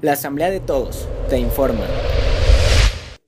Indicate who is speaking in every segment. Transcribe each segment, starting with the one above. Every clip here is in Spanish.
Speaker 1: La Asamblea de Todos te informa.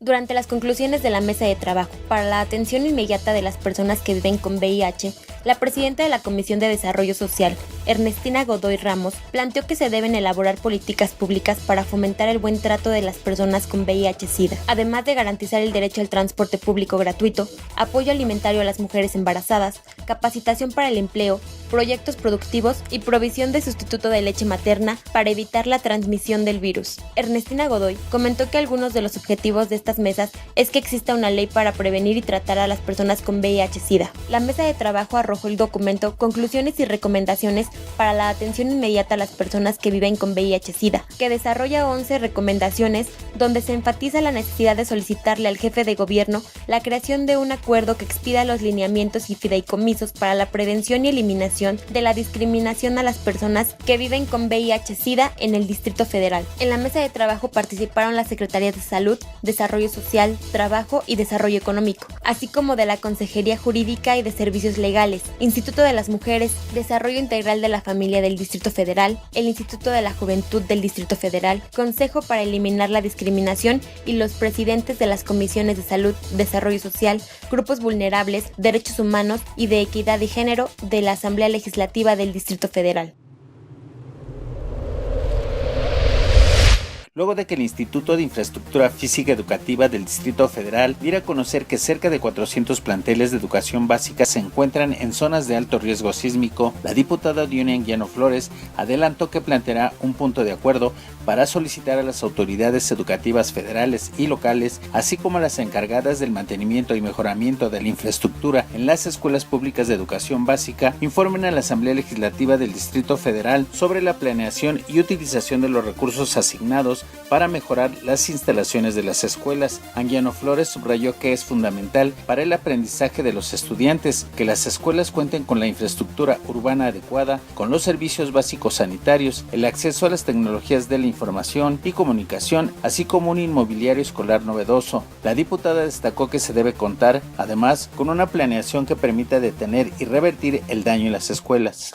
Speaker 2: Durante las conclusiones de la mesa de trabajo para la atención inmediata de las personas que viven con VIH, la presidenta de la Comisión de Desarrollo Social, Ernestina Godoy Ramos, planteó que se deben elaborar políticas públicas para fomentar el buen trato de las personas con VIH-Sida, además de garantizar el derecho al transporte público gratuito, apoyo alimentario a las mujeres embarazadas, capacitación para el empleo, proyectos productivos y provisión de sustituto de leche materna para evitar la transmisión del virus. Ernestina Godoy comentó que algunos de los objetivos de estas mesas es que exista una ley para prevenir y tratar a las personas con VIH-Sida. La mesa de trabajo arrojó el documento Conclusiones y recomendaciones para la atención inmediata a las personas que viven con VIH-Sida, que desarrolla 11 recomendaciones donde se enfatiza la necesidad de solicitarle al jefe de gobierno la creación de un acuerdo que expida los lineamientos y fideicomisos para la prevención y eliminación de la discriminación a las personas que viven con VIH-Sida en el Distrito Federal. En la mesa de trabajo participaron las Secretarías de Salud, Desarrollo Social, Trabajo y Desarrollo Económico, así como de la Consejería Jurídica y de Servicios Legales, Instituto de las Mujeres, Desarrollo Integral de la Familia del Distrito Federal, el Instituto de la Juventud del Distrito Federal, Consejo para Eliminar la Discriminación y los presidentes de las Comisiones de Salud, Desarrollo Social, Grupos Vulnerables, Derechos Humanos y de Equidad y Género de la Asamblea Legislativa del Distrito Federal.
Speaker 3: Luego de que el Instituto de Infraestructura Física Educativa del Distrito Federal diera a conocer que cerca de 400 planteles de educación básica se encuentran en zonas de alto riesgo sísmico, la diputada Diony Anguiano Flores adelantó que planteará un punto de acuerdo para solicitar a las autoridades educativas federales y locales, así como a las encargadas del mantenimiento y mejoramiento de la infraestructura en las escuelas públicas de educación básica, informen a la Asamblea Legislativa del Distrito Federal sobre la planeación y utilización de los recursos asignados para mejorar las instalaciones de las escuelas. Anguiano Flores subrayó que es fundamental para el aprendizaje de los estudiantes que las escuelas cuenten con la infraestructura urbana adecuada, con los servicios básicos sanitarios, el acceso a las tecnologías de la información y comunicación, así como un inmobiliario escolar novedoso. La diputada destacó que se debe contar, además, con una planeación que permita detener y revertir el daño en las escuelas.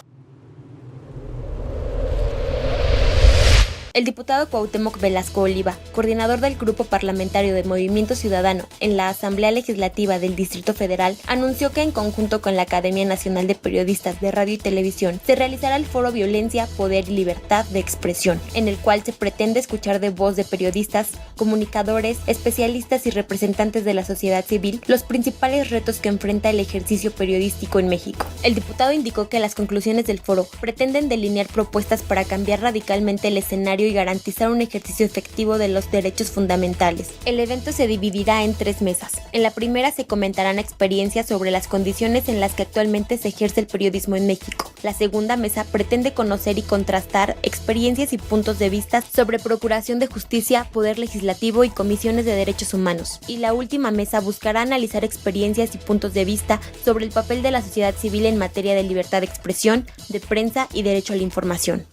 Speaker 2: El diputado Cuauhtémoc Velasco Oliva, coordinador del Grupo Parlamentario de Movimiento Ciudadano en la Asamblea Legislativa del Distrito Federal, anunció que en conjunto con la Academia Nacional de Periodistas de Radio y Televisión se realizará el foro Violencia, Poder y Libertad de Expresión, en el cual se pretende escuchar de voz de periodistas, comunicadores, especialistas y representantes de la sociedad civil los principales retos que enfrenta el ejercicio periodístico en México. El diputado indicó que las conclusiones del foro pretenden delinear propuestas para cambiar radicalmente el escenario y garantizar un ejercicio efectivo de los derechos fundamentales. El evento se dividirá en 3 mesas. En la primera se comentarán experiencias sobre las condiciones en las que actualmente se ejerce el periodismo en México. La segunda mesa pretende conocer y contrastar experiencias y puntos de vista sobre procuración de justicia, poder legislativo y comisiones de derechos humanos. Y la última mesa buscará analizar experiencias y puntos de vista sobre el papel de la sociedad civil en materia de libertad de expresión, de prensa y derecho a la información.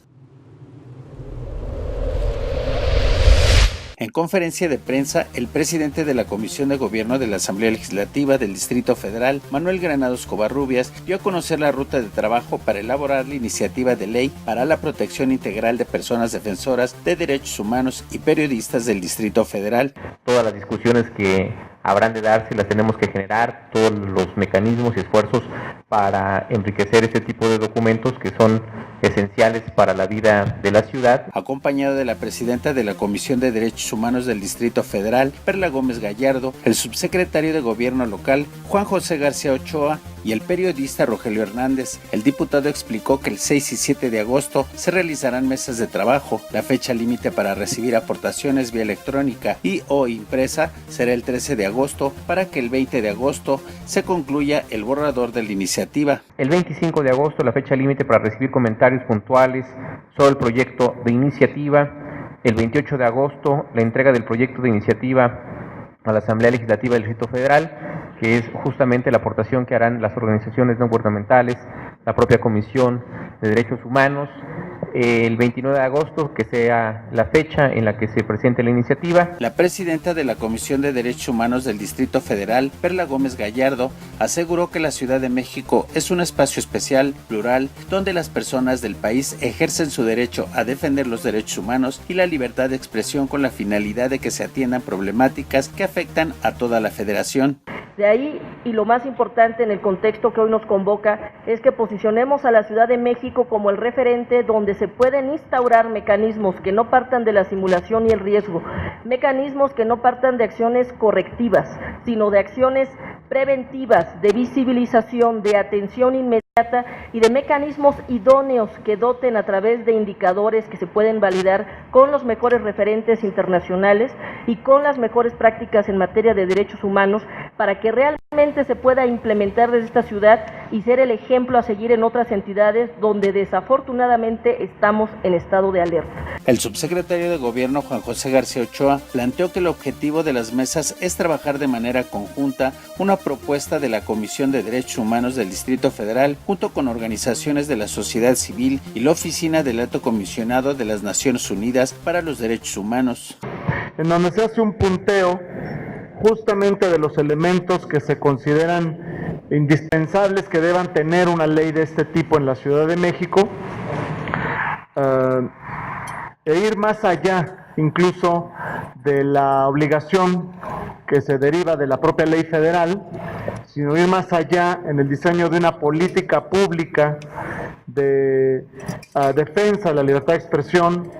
Speaker 3: En conferencia de prensa, el presidente de la Comisión de Gobierno de la Asamblea Legislativa del Distrito Federal, Manuel Granados Covarrubias, dio a conocer la ruta de trabajo para elaborar la iniciativa de ley para la protección integral de personas defensoras de derechos humanos y periodistas del Distrito Federal.
Speaker 4: Todas las discusiones que habrán de darse las tenemos que generar, todos los mecanismos y esfuerzos para enriquecer este tipo de documentos que son esenciales para la vida de la ciudad.
Speaker 3: Acompañado de la presidenta de la Comisión de Derechos Humanos del Distrito Federal, Perla Gómez Gallardo, el subsecretario de Gobierno Local, Juan José García Ochoa, y el periodista Rogelio Hernández, el diputado explicó que el 6 y 7 de agosto se realizarán mesas de trabajo. La fecha límite para recibir aportaciones vía electrónica y o impresa será el 13 de agosto para que el 20 de agosto se concluya el borrador de la iniciativa.
Speaker 4: El 25 de agosto la fecha límite para recibir comentarios puntuales sobre el proyecto de iniciativa. El 28 de agosto la entrega del proyecto de iniciativa a la Asamblea Legislativa del Distrito Federal, que es justamente la aportación que harán las organizaciones no gubernamentales, la propia Comisión de Derechos Humanos, el 29 de agosto, que sea la fecha en la que se presente la iniciativa.
Speaker 3: La presidenta de la Comisión de Derechos Humanos del Distrito Federal, Perla Gómez Gallardo, aseguró que la Ciudad de México es un espacio especial, plural, donde las personas del país ejercen su derecho a defender los derechos humanos y la libertad de expresión con la finalidad de que se atiendan problemáticas que afectan a toda la federación.
Speaker 5: De ahí, y lo más importante en el contexto que hoy nos convoca, es que posicionemos a la Ciudad de México como el referente donde se pueden instaurar mecanismos que no partan de la simulación y el riesgo, mecanismos que no partan de acciones correctivas, sino de acciones preventivas, de visibilización, de atención inmediata y de mecanismos idóneos que doten a través de indicadores que se pueden validar con los mejores referentes internacionales y con las mejores prácticas en materia de derechos humanos para que realmente se pueda implementar desde esta ciudad y ser el ejemplo a seguir en otras entidades donde desafortunadamente estamos en estado de alerta.
Speaker 3: El subsecretario de Gobierno, Juan José García Ochoa, planteó que el objetivo de las mesas es trabajar de manera conjunta una propuesta de la Comisión de Derechos Humanos del Distrito Federal junto con organizaciones de la sociedad civil y la Oficina del Alto Comisionado de las Naciones Unidas para los Derechos Humanos.
Speaker 6: En donde se hace un punteo justamente de los elementos que se consideran indispensables que deban tener una ley de este tipo en la Ciudad de México, e ir más allá incluso de la obligación que se deriva de la propia ley federal, sino ir más allá en el diseño de una política pública de defensa de la libertad de expresión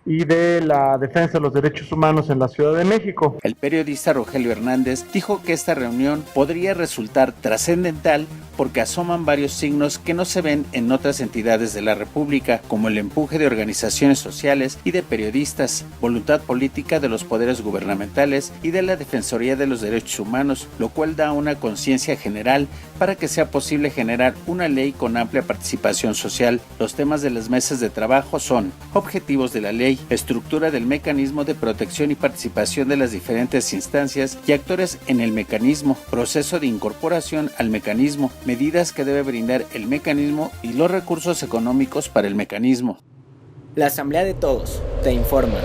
Speaker 6: y de la defensa de los derechos humanos en la Ciudad de México.
Speaker 3: El periodista Rogelio Hernández dijo que esta reunión podría resultar trascendental porque asoman varios signos que no se ven en otras entidades de la República, como el empuje de organizaciones sociales y de periodistas, voluntad política de los poderes gubernamentales y de la Defensoría de los Derechos Humanos, lo cual da una conciencia general para que sea posible generar una ley con amplia participación social. Los temas de las mesas de trabajo son objetivos de la ley, estructura del mecanismo de protección y participación de las diferentes instancias y actores en el mecanismo, proceso de incorporación al mecanismo, medidas que debe brindar el mecanismo y los recursos económicos para el mecanismo.
Speaker 1: La Asamblea de Todos te informa.